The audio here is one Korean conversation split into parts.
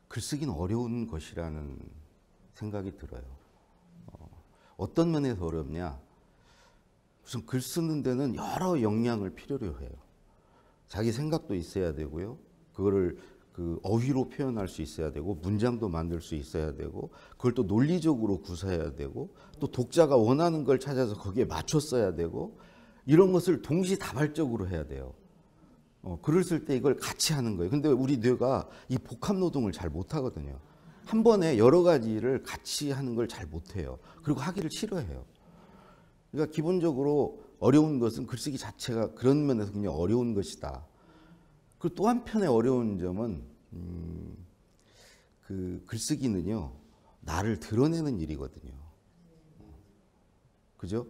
글쓰기는 어려운 것이라는 생각이 들어요. 어떤 면에서 어렵냐? 무슨 글 쓰는 데는 여러 역량을 필요로 해요. 자기 생각도 있어야 되고요. 그거를 그 어휘로 표현할 수 있어야 되고, 문장도 만들 수 있어야 되고, 그걸 또 논리적으로 구사해야 되고, 또 독자가 원하는 걸 찾아서 거기에 맞춰 써야 되고, 이런 것을 동시다발적으로 해야 돼요. 글을 쓸 때 이걸 같이 하는 거예요. 근데 우리 뇌가 이 복합 노동을 잘 못하거든요. 한 번에 여러 가지를 같이 하는 걸 잘 못해요. 그리고 하기를 싫어해요. 그러니까 기본적으로 어려운 것은 글쓰기 자체가 그런 면에서 그냥 어려운 것이다. 그리고 또 한편의 어려운 점은 그 글쓰기는요, 나를 드러내는 일이거든요. 그죠?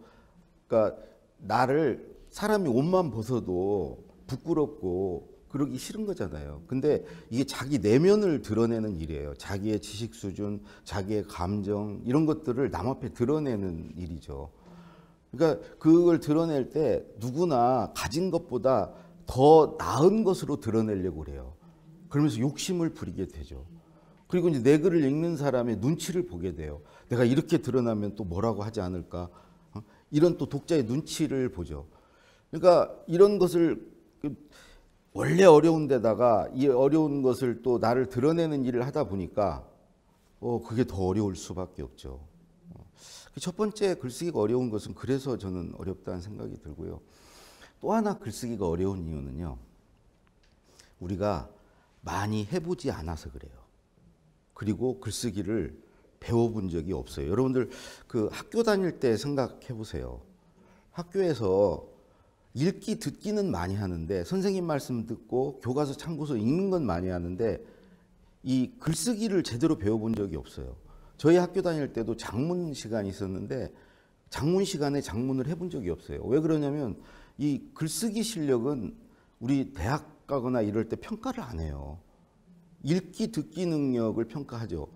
그러니까 나를 사람이 옷만 벗어도 부끄럽고 그러기 싫은 거잖아요. 근데 이게 자기 내면을 드러내는 일이에요. 자기의 지식 수준, 자기의 감정 이런 것들을 남 앞에 드러내는 일이죠. 그러니까 그걸 드러낼 때 누구나 가진 것보다 더 나은 것으로 드러내려고 그래요. 그러면서 욕심을 부리게 되죠. 그리고 이제 내 글을 읽는 사람의 눈치를 보게 돼요. 내가 이렇게 드러나면 또 뭐라고 하지 않을까? 이런 또 독자의 눈치를 보죠. 그러니까 이런 것을 원래 어려운 데다가 이 어려운 것을 또 나를 드러내는 일을 하다 보니까 그게 더 어려울 수밖에 없죠. 첫 번째 글쓰기가 어려운 것은 그래서 저는 어렵다는 생각이 들고요. 또 하나 글쓰기가 어려운 이유는요, 우리가 많이 해보지 않아서 그래요. 그리고 글쓰기를 배워본 적이 없어요. 여러분들 그 학교 다닐 때 생각해 보세요. 학교에서 읽기 듣기는 많이 하는데, 선생님 말씀 듣고 교과서 참고서 읽는 건 많이 하는데 이 글쓰기를 제대로 배워본 적이 없어요. 저희 학교 다닐 때도 작문 시간이 있었는데 작문 시간에 작문을 해본 적이 없어요. 왜 그러냐면 이 글쓰기 실력은 우리 대학 가거나 이럴 때 평가를 안 해요. 읽기 듣기 능력을 평가하죠.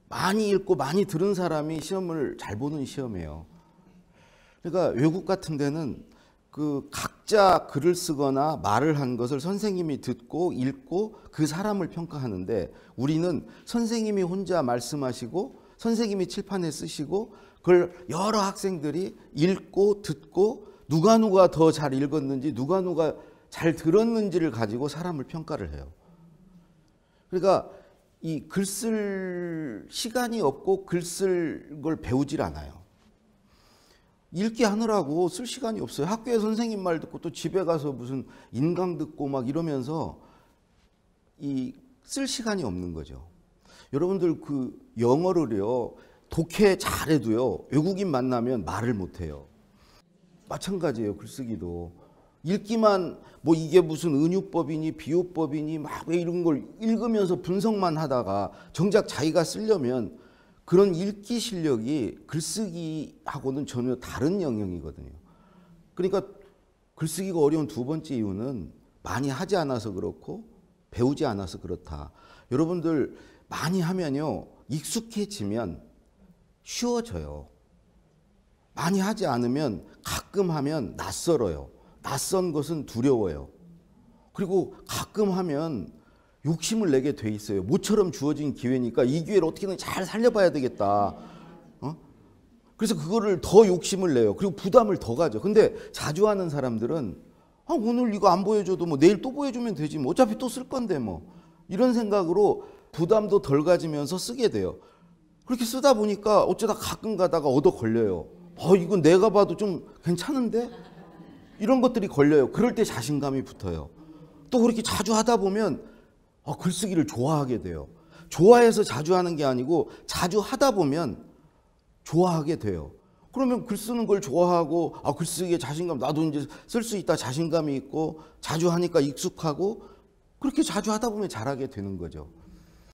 많이 읽고 많이 들은 사람이 시험을 잘 보는 시험이에요. 그러니까 외국 같은 데는 그 각자 글을 쓰거나 말을 한 것을 선생님이 듣고 읽고 그 사람을 평가하는데, 우리는 선생님이 혼자 말씀하시고 선생님이 칠판에 쓰시고 그걸 여러 학생들이 읽고 듣고 누가 더 잘 읽었는지 누가 잘 들었는지를 가지고 사람을 평가를 해요. 그러니까 이 글 쓸 시간이 없고 글 쓸 걸 배우질 않아요. 읽기 하느라고 쓸 시간이 없어요. 학교에 선생님 말 듣고 또 집에 가서 무슨 인강 듣고 막 이러면서 이 쓸 시간이 없는 거죠. 여러분들 그 영어를요, 독해 잘해도요, 외국인 만나면 말을 못해요. 마찬가지예요. 글쓰기도. 읽기만 뭐 이게 무슨 은유법이니 비유법이니 막 왜 이런 걸 읽으면서 분석만 하다가 정작 자기가 쓰려면 그런 읽기 실력이 글쓰기하고는 전혀 다른 영역이거든요. 그러니까 글쓰기가 어려운 두 번째 이유는 많이 하지 않아서 그렇고 배우지 않아서 그렇다. 여러분들 많이 하면요, 익숙해지면 쉬워져요. 많이 하지 않으면 가끔 하면 낯설어요. 낯선 것은 두려워요. 그리고 가끔 하면 욕심을 내게 돼 있어요. 모처럼 주어진 기회니까 이 기회를 어떻게든 잘 살려봐야 되겠다. 그래서 그거를 더 욕심을 내요. 그리고 부담을 더 가져. 근데 자주 하는 사람들은 오늘 이거 안 보여줘도 뭐 내일 또 보여주면 되지 뭐 어차피 또 쓸 건데 뭐 이런 생각으로 부담도 덜 가지면서 쓰게 돼요. 그렇게 쓰다 보니까 어쩌다 가끔 가다가 얻어 걸려요. 이건 내가 봐도 좀 괜찮은데? 이런 것들이 걸려요. 그럴 때 자신감이 붙어요. 또 그렇게 자주 하다 보면 글쓰기를 좋아하게 돼요. 좋아해서 자주 하는 게 아니고 자주 하다 보면 좋아하게 돼요. 그러면 글 쓰는 걸 좋아하고 글쓰기에 자신감, 나도 이제 쓸 수 있다 자신감이 있고 자주 하니까 익숙하고 그렇게 자주 하다 보면 잘하게 되는 거죠.